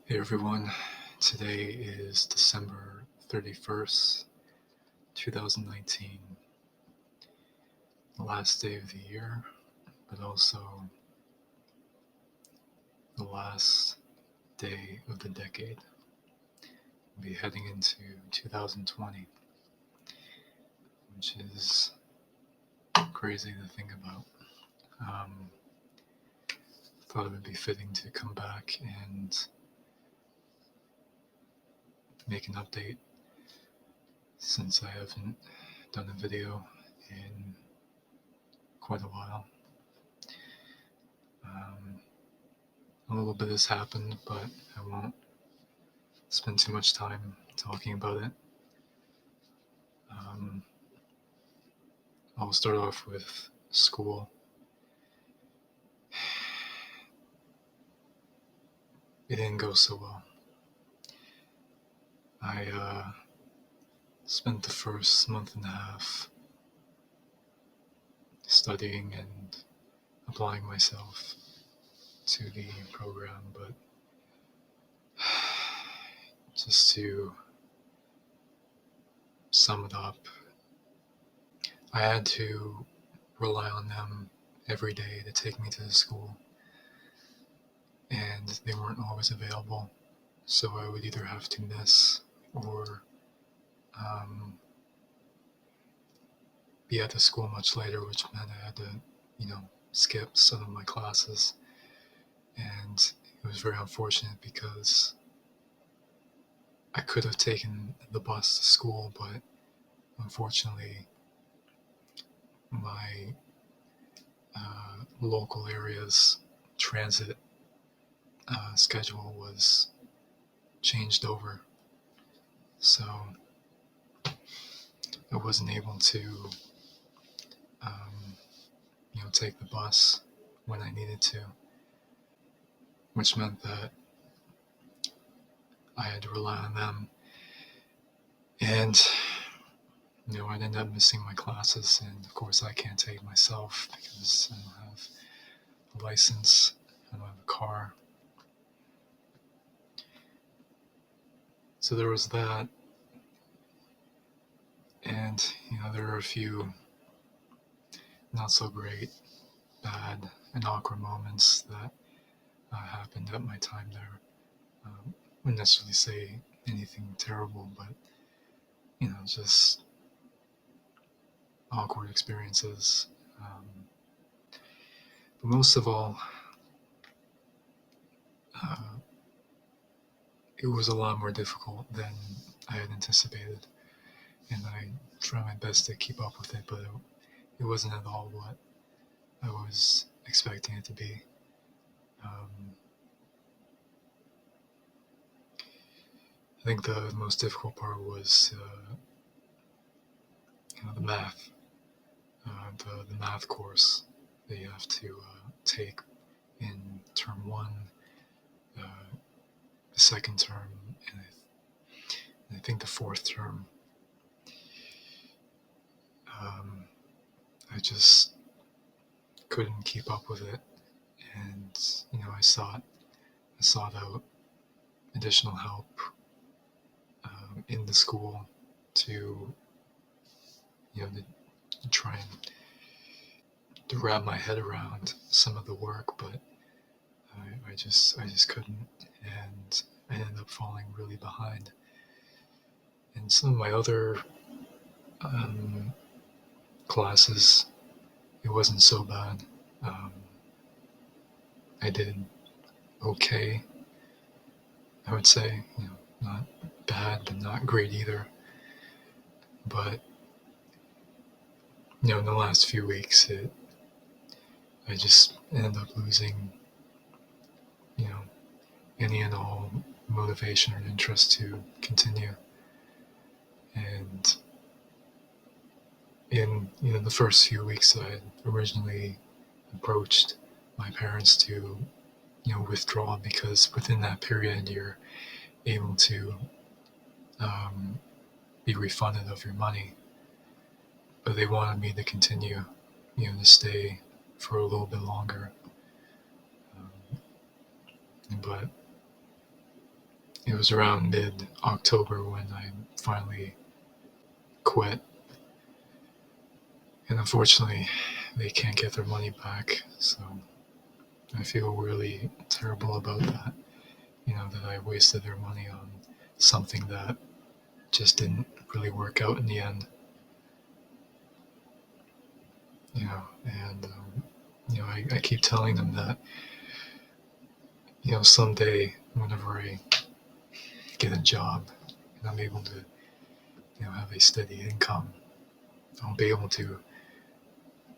Hey everyone, today is December 31st, 2019, the last day of the year, but also the last day of the decade. We'll be heading into 2020, which is crazy to think about. Thought it would be fitting to come back and make an update since I haven't done a video in quite a while. A little bit has happened, but I won't spend too much time talking about it. I'll start off with school. It didn't go so well. I spent the first month and a half studying and applying myself to the program, but just to sum it up, I had to rely on them every day to take me to the school, and they weren't always available, so I would either have to miss or be at the school much later, which meant I had to, skip some of my classes. And it was very unfortunate because I could have taken the bus to school, but unfortunately my local area's transit schedule was changed over, so I wasn't able to take the bus when I needed to, which meant that I had to rely on them. And I'd end up missing my classes, and of course I can't take myself because I don't have a license, I don't have a car. So there was that, and there are a few not so great, bad, and awkward moments that happened at my time there. Wouldn't necessarily say anything terrible, but just awkward experiences. But most of all, it was a lot more difficult than I had anticipated, and I tried my best to keep up with it, but it wasn't at all what I was expecting it to be. I think the most difficult part was the math, the math course that you have to take in term one, the second term, and I think the fourth term. I just couldn't keep up with it, and I sought out additional help in the school to to try and to wrap my head around some of the work, but I just couldn't, and I ended up falling really behind. And some of my other classes, it wasn't so bad. I did okay, I would say. Not bad, but not great either. But in the last few weeks, I just ended up losing, any and all motivation or interest to continue. And in the first few weeks, I had originally approached my parents to withdraw, because within that period you're able to be refunded of your money. But they wanted me to continue, to stay for a little bit longer. But it was around mid-October when I finally quit. And unfortunately, they can't get their money back, so I feel really terrible about that. That I wasted their money on something that just didn't really work out in the end. I keep telling them that, someday, whenever I get a job and I'm able to, have a steady income, I'll be able to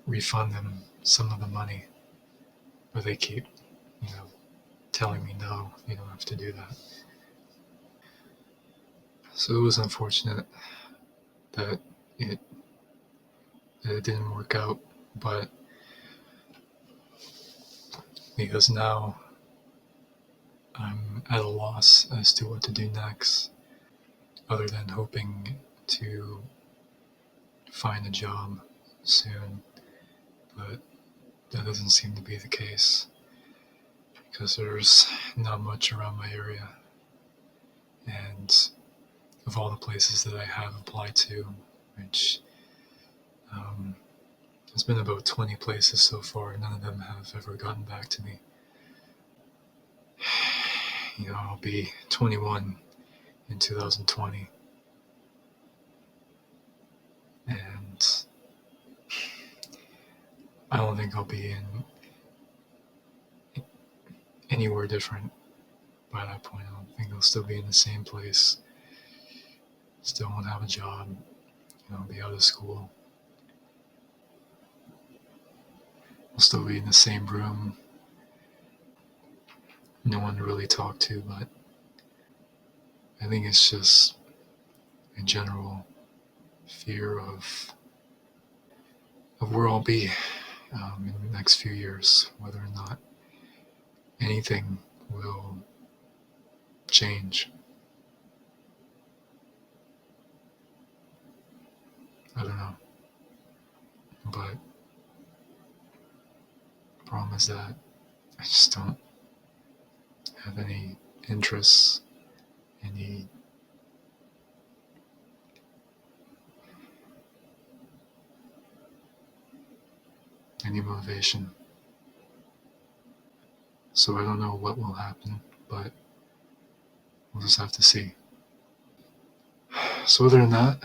refund them some of the money. But they keep, telling me no, you don't have to do that. So it was unfortunate that it didn't work out, but because now I'm at a loss as to what to do next, other than hoping to find a job soon, but that doesn't seem to be the case because there's not much around my area, and of all the places that I have applied to, which there's been about 20 places so far, none of them have ever gotten back to me. I'll be 21 in 2020, and I don't think I'll be in anywhere different by that point. I don't think I'll still be in the same place, still won't have a job, be out of school. I'll still be in the same room, no one to really talk to, but I think it's just a general fear of where I'll be in the next few years, whether or not anything will change. I don't know. But the problem is that I just don't have any interests, any motivation. So I don't know what will happen, but we'll just have to see. So other than that,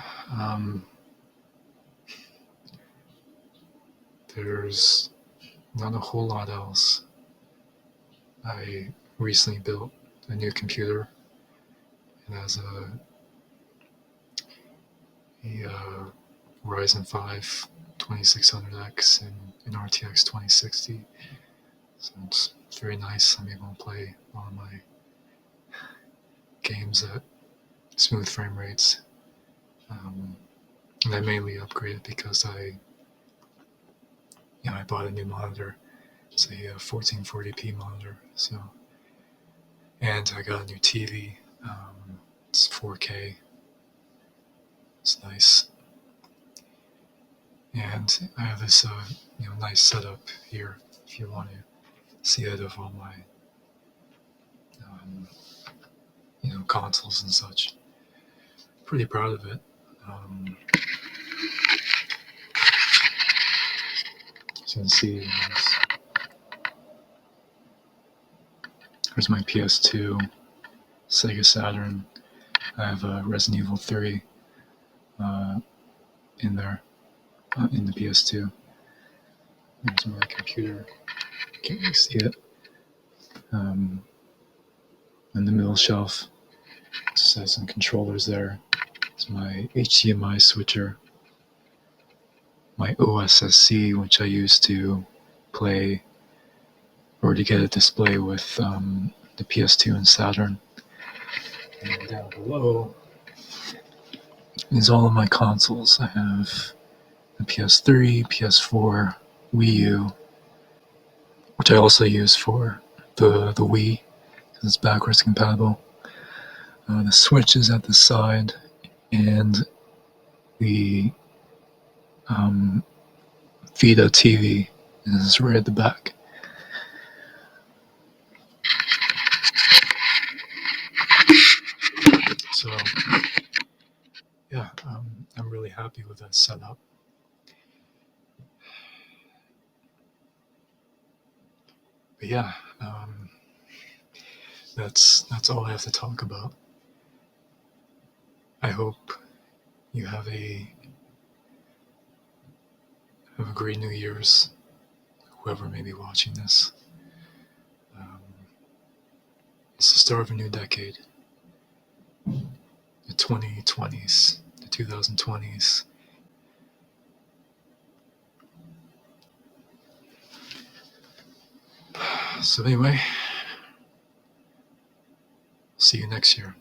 there's not a whole lot else. I recently built a new computer. It has a Ryzen 5 2600X and an RTX 2060. So it's very nice. I'm able to play all of my games at smooth frame rates. And I mainly upgraded because I bought a new monitor. It's a 1440p monitor. And I got a new TV. It's 4K. It's nice. And I have this nice setup here if you want to see it of all my consoles and such. Pretty proud of it. As you can see, there's my PS2, Sega Saturn. I have Resident Evil 3 in there, in the PS2. There's my computer. Can't really see it. In the middle shelf, just has some controllers there. It's my HDMI switcher, my OSSC, which I use to play or to get a display with the PS2 and Saturn. And down below is all of my consoles. I have the PS3, PS4, Wii U, which I also use for the Wii because it's backwards compatible. The Switch is at the side, and the Vita TV is right at the back. So yeah, I'm really happy with that setup. But yeah, that's all I have to talk about. I hope you have a great New Year's, whoever may be watching this. Um, it's the start of a new decade, the 2020s, the 2020s. So anyway, see you next year.